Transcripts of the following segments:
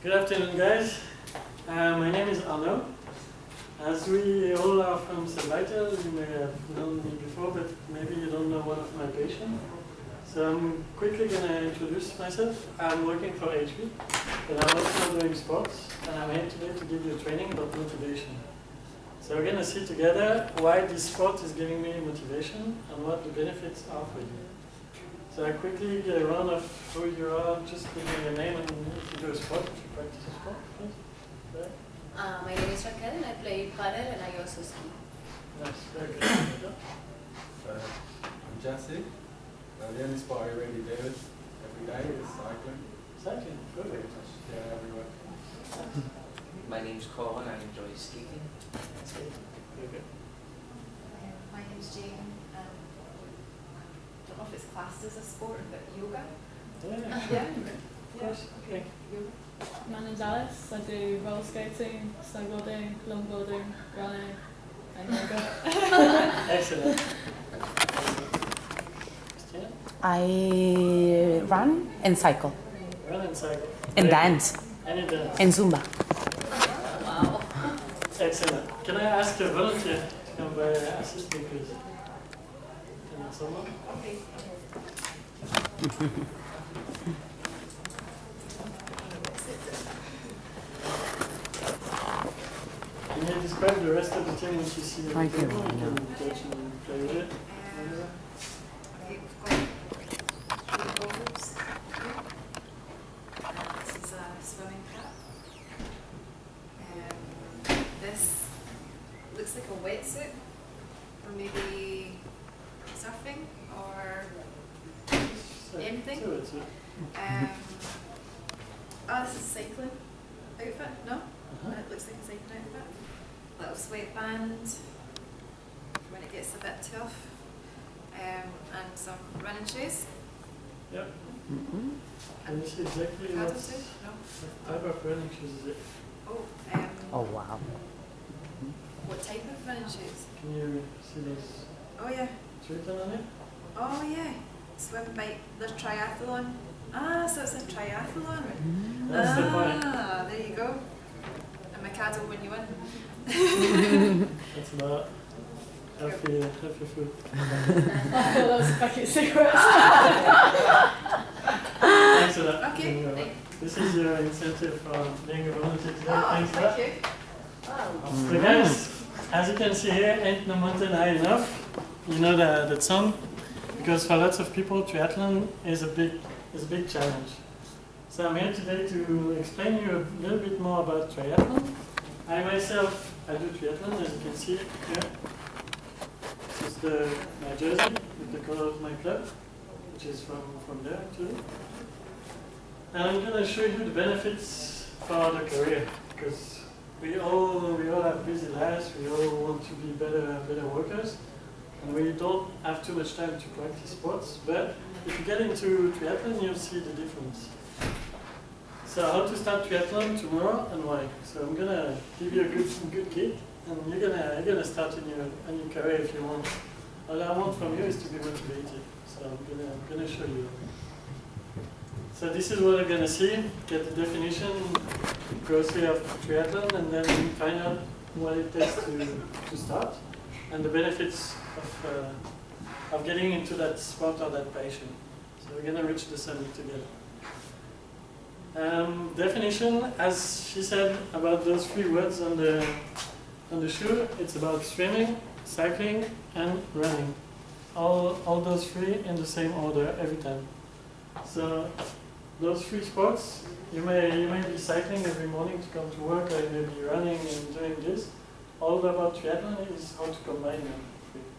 Good afternoon, guys. My name is Arnaud. As we all are from Sellbytel, you may have known me before, but maybe you don't know one of my patients. So I'm quickly going to introduce myself. I'm working for HB, but I'm also doing sports, and I'm here today to give you training about motivation. So we're going to see together why this sport is giving me motivation and what the benefits are for you. So I quickly get a run of who you are, just give me your name and if you do a sport, if you practice a sport, please. Right. My name is Raquel and I play paddle and I also ski. Nice, very good. I'm Jesse. The only sport I really do every day is cycling. Cycling, Pretty good. much, yeah, everywhere. My name's Colin, I enjoy skating. Very good. My name's Jane. I don't know if it's classed as a sport, but yoga. Yeah, Yeah. of course. Okay. Yoga. My name's Alice. I do roller skating, snowboarding, longboarding, running, and yoga. Excellent. Christina? I run and cycle Run and cycle. and Very dance good. And you dance. and Zumba. Wow. Excellent. Can I ask a volunteer to come by assist me, please? Can someone? Okay. Can you describe the rest of the team which you see at I the can, table? You yeah. can touch and play with it. Okay, we've got 3 goals here. This is a swimming cap. This looks like a wetsuit, or maybe surfing, or So, Anything? So it's it. oh, this is a cycling outfit, no? Uh-huh. It looks like a cycling outfit. Little sweatband when it gets a bit tough. And some running shoes. Yep. Mhm. Can you see exactly Paddle what shoes? No. type of running shoes is it? Oh, Oh wow. what type of running shoes? Can you see this Oh yeah. written on it? Oh yeah. Swim bike. There's triathlon. Ah, so it's a triathlon. That's the point. Ah, there you go. And Mikado when you win. That's about healthy food. I thought that was a packet of cigarettes. Thanks for that. Okay. Thank you. This is your incentive for being a volunteer today. Oh, Thanks for that. thank you. So guys, as you can see here, ain't no mountain high enough. You know that song? Because for lots of people, triathlon is a big challenge. So I'm here today to explain you a little bit more about triathlon. I myself, I do triathlon, as you can see here. This is my jersey with the color of my club, which is from there actually. And I'm going to show you the benefits for the career, because we all have busy lives, we all want to be better workers, and we don't have too much time to practice sports, but if you get into triathlon, you'll see the difference. So how to start triathlon tomorrow and why? So I'm gonna give you a good kit, and you're gonna start in your career if you want. All I want from you is to be motivated. So I'm gonna show you. So this is what I'm gonna see. Get the definition, grocery of triathlon, and then find out what it takes to start, and the benefits of getting into that sport or that passion. So we're gonna reach the summit together. Definition, as she said about those 3 words on the shoe, it's about swimming, cycling, and running. All those 3 in the same order every time. So those 3 sports, you may be cycling every morning to come to work, or you may be running and doing this. All about triathlon is how to combine them,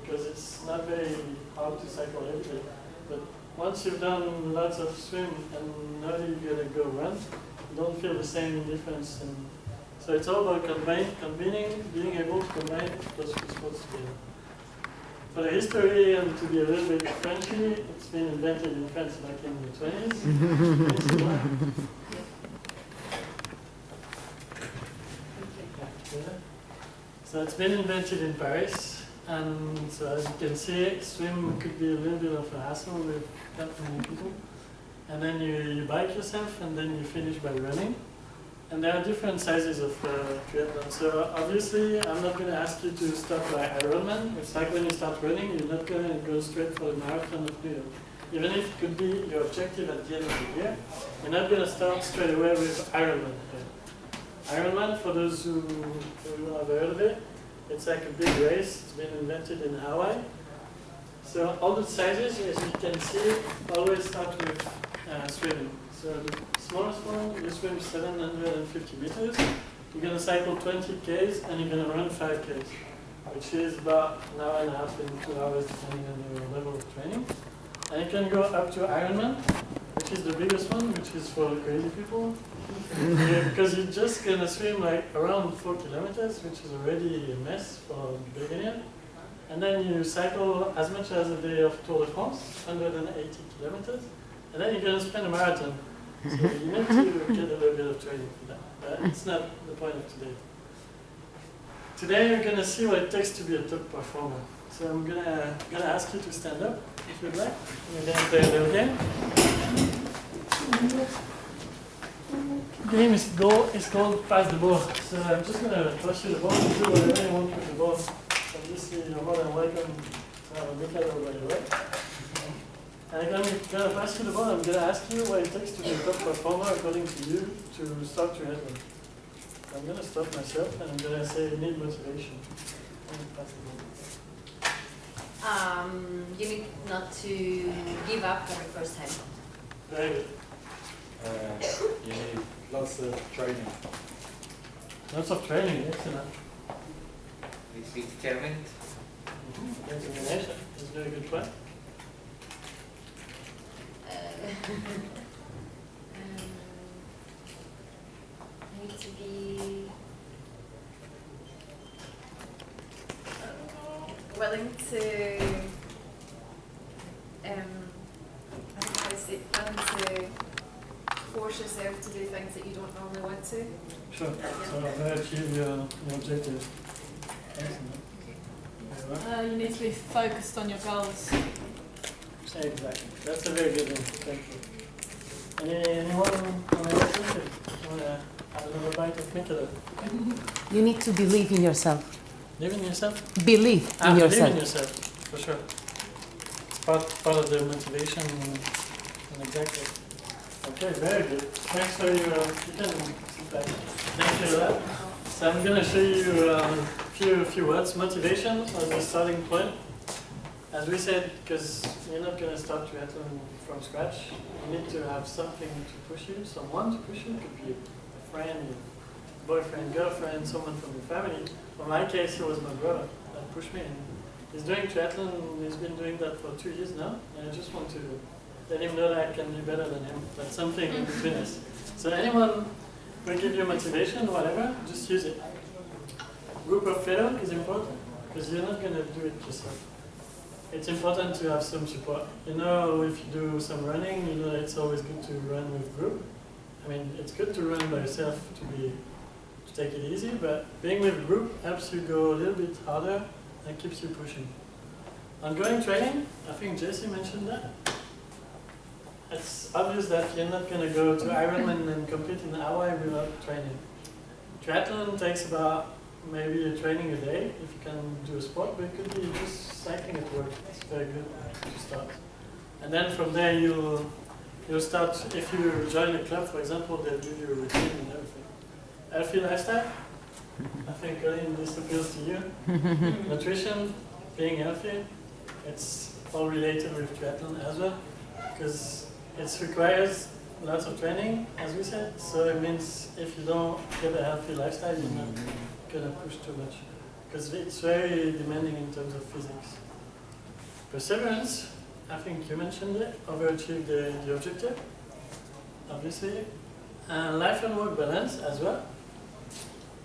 because it's not very hard to cycle every day. But once you've done lots of swim and now you're gonna go run, you don't feel the same difference. And so it's all about combining, being able to combine those 3 sports together. For the history, and to be a little bit Frenchy, it's been invented in France back in the 20s. So it's been invented in Paris, and so as you can see, swim could be a little bit of a hassle with that many people. And then you bike yourself, and then you finish by running. And there are different sizes of triathlon. So obviously, I'm not going to ask you to start by Ironman. It's like when you start running, you're not going to go straight for the marathon of New York. Even if it could be your objective at the end of the year, you're not going to start straight away with Ironman. Ironman, for those who have heard of it, it's like a big race. It's been invented in Hawaii. So all the sizes, as you can see, always start with swimming. So the smallest one, you swim 750 meters. You're going to cycle 20 Ks and you're going to run 5 Ks, which is about an hour and a half and 2 hours depending on your level of training. And you can go up to Ironman, which is the biggest one, which is for crazy people. Because you're just going to swim like around 4 kilometers, which is already a mess for a beginner. And then you cycle as much as a day of Tour de France, 180 kilometers. And then you're going to spend a marathon. So you need to get a little bit of training for that. But it's not the point of today. Today you're going to see what it takes to be a top performer. So I'm going to ask you to stand up, if you'd like. We're going to play a little game. The game is called Pass the Ball. So I'm just going to toss you the ball and do whatever you want with the ball. Obviously, you're more than welcome to have a look at it right away. And I'm going to pass you the ball. I'm going to ask you what it takes to be a top performer according to you to start triathlon. I'm going to stop myself and I'm going to say you need motivation. Pass the ball. You need not to give up on the first time. Very good. You need lots of training. Lots of training, excellent. Be determined. Determination is a very good point. Need to be willing to, I don't know how to say it, willing to force yourself to do things that you don't normally want to. Sure. So achieve your objective. Excellent. Very well. You need to be focused on your goals. Exactly. That's a very good one. Thank you. Anyone on the list want to have another bite of Mikado? You need to believe in yourself. Believe in yourself? Believe in yourself. Believe in yourself, for sure. It's part of the motivation and exactly. Okay, very good. Thanks for your, you can sit back. Thank you for that. So I'm going to show you a few words. Motivation as a starting point. As we said, because you're not going to start triathlon from scratch, you need to have something to push you, someone to push you. It could be a friend, a boyfriend, girlfriend, someone from your family. In my case, it was my brother that pushed me. And he's doing triathlon, he's been doing that for 2 years now, and I just want to let him know that I can be better than him. That's something in between us. So anyone will give you motivation, whatever, just use it. Group of fellow is important, because you're not going to do it yourself. It's important to have some support. You know, if you do some running, you know it's always good to run with group. I mean, it's good to run by yourself to take it easy, but being with a group helps you go a little bit harder and keeps you pushing. Ongoing training, I think Jesse mentioned that. It's obvious that you're not going to go to Ironman and compete in Hawaii without training. Triathlon takes about maybe a training a day if you can do a sport, but it could be just cycling at work. It's very good to start. And then from there you'll start, if you join a club, for example, they'll give you a routine and everything. Healthy lifestyle, I think Colin, this appeals to you. Nutrition, being healthy, it's all related with triathlon as well, because it requires lots of training, as we said, so it means if you don't get a healthy lifestyle, you're not going to push too much, because it's very demanding in terms of physics. Perseverance, I think you mentioned it, overachieve the objective, obviously, and life and work balance as well,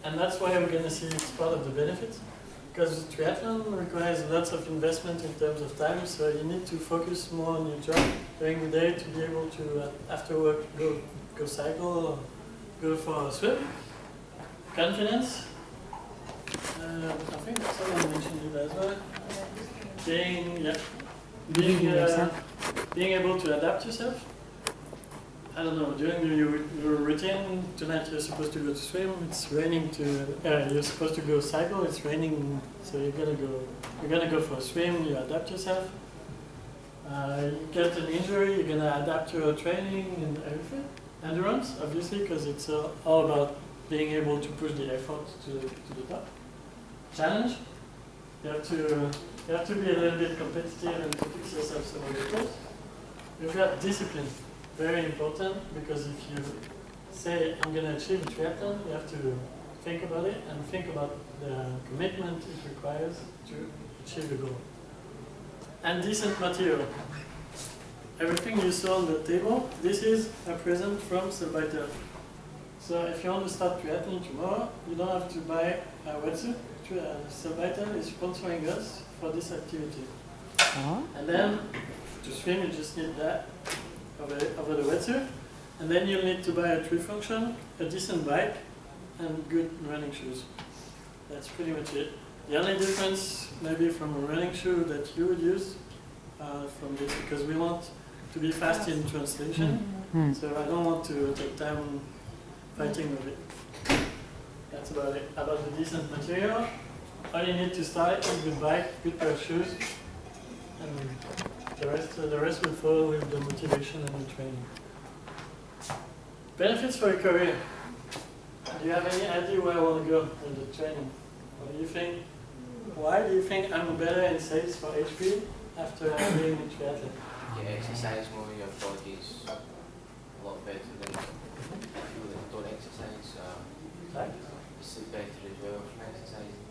and that's why we're going to see it's part of the benefits, because triathlon requires lots of investment in terms of time, so you need to focus more on your job during the day to be able to, after work, go cycle or go for a swim. Confidence, I think someone mentioned it as well. Being able to adapt yourself. I don't know, during your routine, tonight you're supposed to go to swim, it's raining you're supposed to go cycle, it's raining, so you're gonna go for a swim, you adapt yourself. You get an injury, you're gonna adapt your training and everything. Endurance, obviously, because it's all about being able to push the effort to the top. Challenge, you have to be a little bit competitive and to fix yourself some of the goals. You've got discipline. Very important, because if you say, I'm going to achieve a triathlon, you have to think about it and think about the commitment it requires to achieve the goal. And decent material. Everything you saw on the table, this is a present from Sellbytel. So if you want to start triathlon tomorrow, you don't have to buy a wetsuit. Sellbytel is sponsoring us for this activity. And then, to swim, you just need that over the wetsuit, and then you'll need to buy a tree function, a decent bike, and good running shoes. That's pretty much it. The only difference maybe from a running shoe that you would use from this, because we want to be fast in translation, so I don't want to take time fighting with it. That's about it. About the decent material, all you need to start is good bike, good pair of shoes, and the rest will follow with the motivation and the training. Benefits for a career. Do you have any idea where I want to go with the training? What do you think? Why do you think I'm better in sales for HP after being in triathlon? You exercise more, your body's a lot better than people that don't exercise. Right? You sleep better as well from exercising.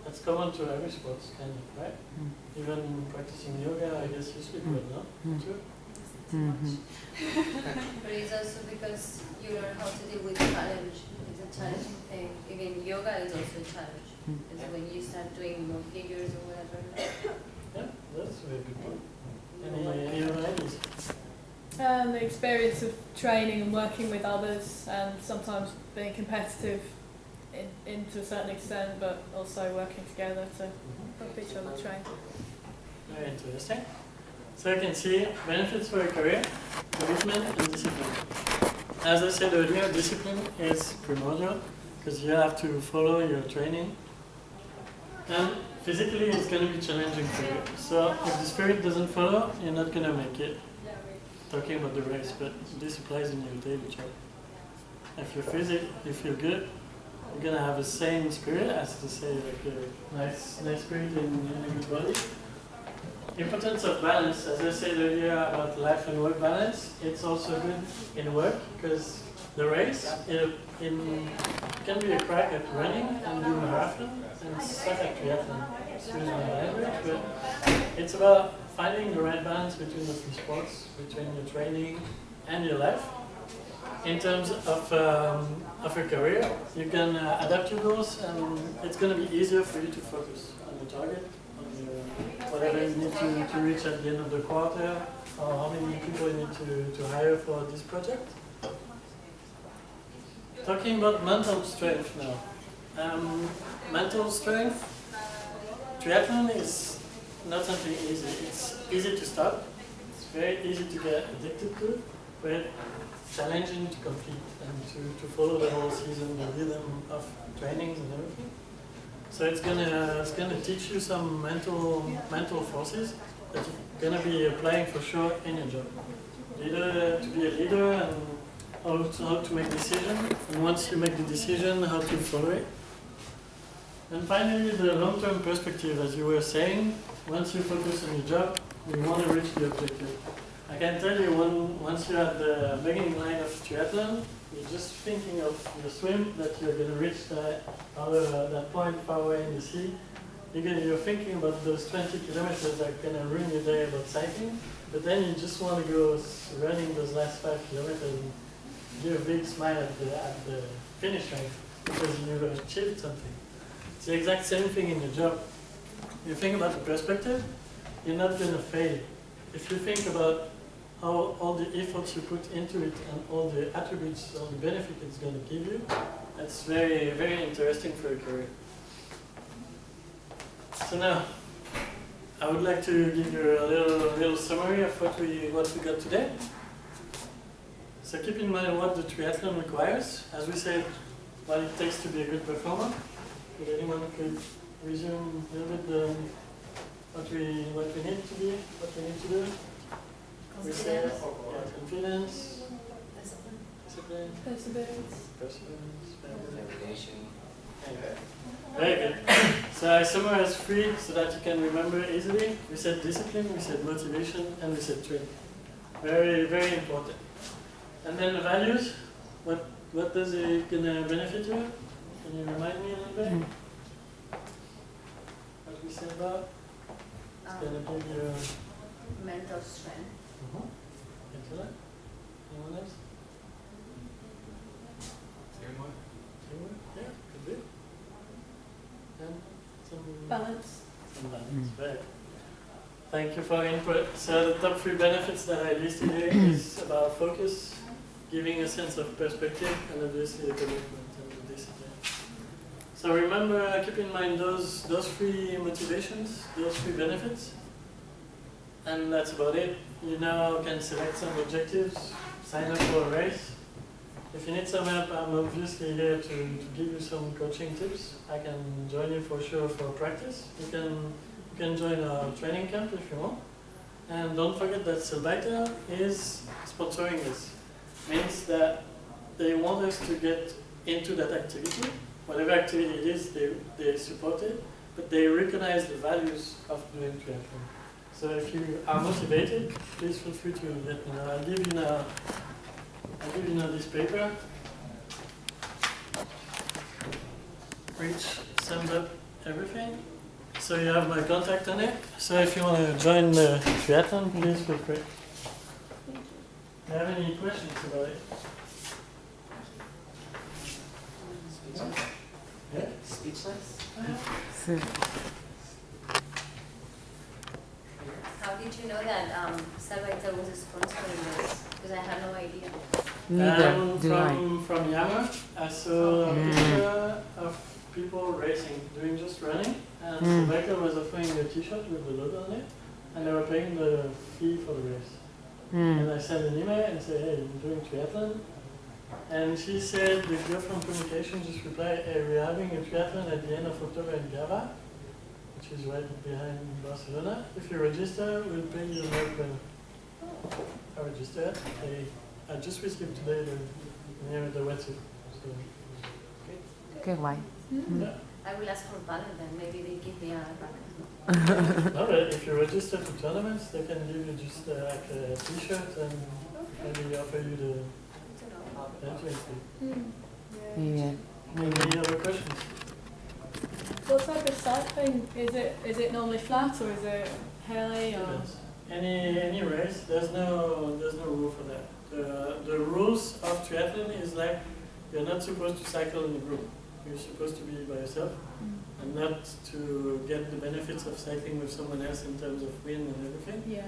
That's common to every sports, kind of, right? Even practicing yoga, I guess you sleep well, no? True? But it's also because you learn how to deal with challenge. It's a challenging thing. Again, yoga is also a challenge. It's when you start doing more figures or whatever. Yeah, that's a very good point. Any other ideas? The experience of training and working with others, and sometimes being competitive to a certain extent, but also working together to help each other train. Very interesting. So you can see benefits for a career, commitment and discipline. As I said earlier, discipline is primordial because you have to follow your training. And physically it's going to be challenging for you. So if the spirit doesn't follow, you're not going to make it. Talking about the race, but this applies in your daily job. If you're physic, you feel good, you're going to have the same spirit, as to say, like a nice spirit in a good body. Importance of balance, as I said earlier about life and work balance, it's also good in work because the race it can be a crack at running and doing marathon and suck at triathlon. Excuse my language, but it's about finding the right balance between the two sports, between your training and your life. In terms of a career, you can adapt your goals and it's going to be easier for you to focus on the target, whatever you need to reach at the end of the quarter, or how many people you need to hire for this project. Talking about mental strength now. Mental strength, triathlon is not something easy. It's easy to start, it's very easy to get addicted to, but challenging to compete and to follow the whole season, the rhythm of trainings and everything. So it's gonna teach you some mental forces that you're gonna be applying for sure in your job. Leader, to be a leader and how to make decisions, and once you make the decision, how to follow it. And finally, the long-term perspective, as you were saying, once you focus on your job, you want to reach the objective. I can tell you, once you're at the beginning line of triathlon, you're just thinking of your swim, that you're going to reach that point far away in the sea. You're thinking about those 20 kilometers that are going to ruin your day about cycling, but then you just want to go running those last 5 kilometers and give a big smile at the finish line because you've achieved something. It's the exact same thing in your job. You think about the perspective, you're not going to fail. If you think about how all the efforts you put into it and all the attributes, all the benefits it's going to give you, that's very, very interesting for a career. So now, I would like to give you a little summary of what we got today. So keep in mind what the triathlon requires. As we said, what it takes to be a good performer. If anyone could resume a little bit what we need to be, what we need to do. We said confidence, discipline, Perseverance. Determination. Very good. So I summarize 3 so that you can remember easily. We said discipline, we said motivation, and we said training. Very, very important. And then the values. What does it gonna benefit you? Can you remind me a little bit? What we said about? It's gonna give you mental strength. intellect. Anyone else? Teamwork. Teamwork? Yeah, could be. And some Balance. some balance. Right. Thank you for your input. So the top 3 benefits that I listed here is about focus, giving a sense of perspective, and obviously the commitment and the discipline. So remember, keep in mind those 3 motivations, those 3 benefits, and that's about it. You now can select some objectives, sign up for a race. If you need some help, I'm obviously here to give you some coaching tips. I can join you for sure for practice. You can join our training camp if you want. And don't forget that Sellbytel is sponsoring this. Means that they want us to get into that activity. Whatever activity it is, they support it, but they recognize the values of doing triathlon. So if you are motivated, please feel free to let me know. I'll give you now this paper, which sums up everything. So you have my contact on it. So if you want to join the triathlon, please feel free. Do you have any questions about it? Yeah? Speechless? So, How did you know that Sellbytel was a sponsor in this? Because I had no idea. neither do I. From Yammer, I saw a picture of people racing, doing just running, and Sellbytel was offering a t-shirt with the logo on it, and they were paying the fee for the race. And I sent an email and said, hey, I'm doing triathlon. And she said, the girl from communication just replied, hey, we're having a triathlon at the end of October in Gava, which is right behind Barcelona. If you register, we'll pay you I registered. I just received today the name of the wetsuit. So, Okay, why? yeah. I will ask for Valor then. Maybe they give me a racket. No, but if you register to tournaments, they can give you just like a t-shirt and maybe offer you the entry fee. Yeah. Any other questions? What type of cycling? Is it normally flat or is it hilly or? Depends. Any race, there's no rule for that. The rules of triathlon is like you're not supposed to cycle in a group. You're supposed to be by yourself, and not to get the benefits of cycling with someone else in terms of wind and everything. Yeah.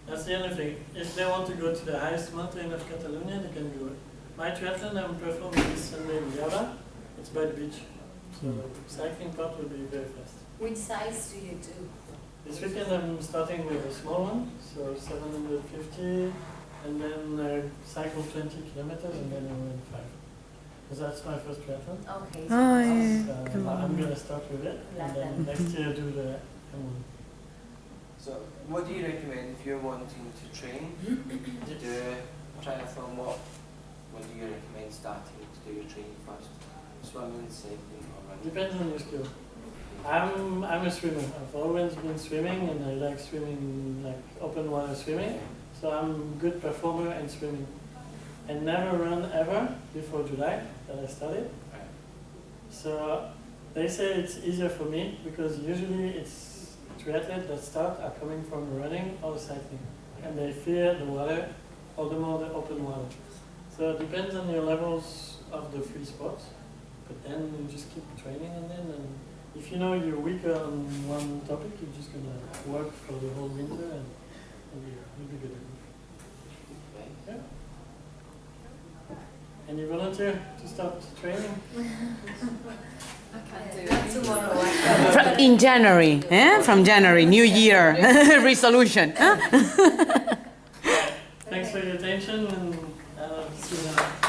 That's the only thing. If they want to go to the highest mountain of Catalonia, they can do it. My triathlon I'm performing this Sunday in Java. It's by the beach, so cycling part will be very fast. Which size do you do? This weekend I'm starting with a small one, so 750, and then cycle 20 kilometers, and then I win 5. Because that's my first triathlon. Okay. Oh, yeah. I'm going to start with it, and then next year do the M1. So, what do you recommend if you're wanting to train to do a triathlon? What do you recommend starting to do your training first? Swimming, cycling, or running? Depends on your skill. I'm a swimmer. I've always been swimming, and I like swimming, like open water swimming. So I'm a good performer in swimming. I never run ever before July that I started. So they say it's easier for me because usually it's triathletes that start are coming from running or cycling, and they fear the water, or the more the open water. So it depends on your levels of the free sports, but then you just keep training on them, and if you know you're weaker on one topic, you're just gonna work for the whole winter and you'll be good at it. Yeah. Any volunteer to start training? I can't do Not it. tomorrow. In January, from January, New Year resolution. Thanks for your attention, and is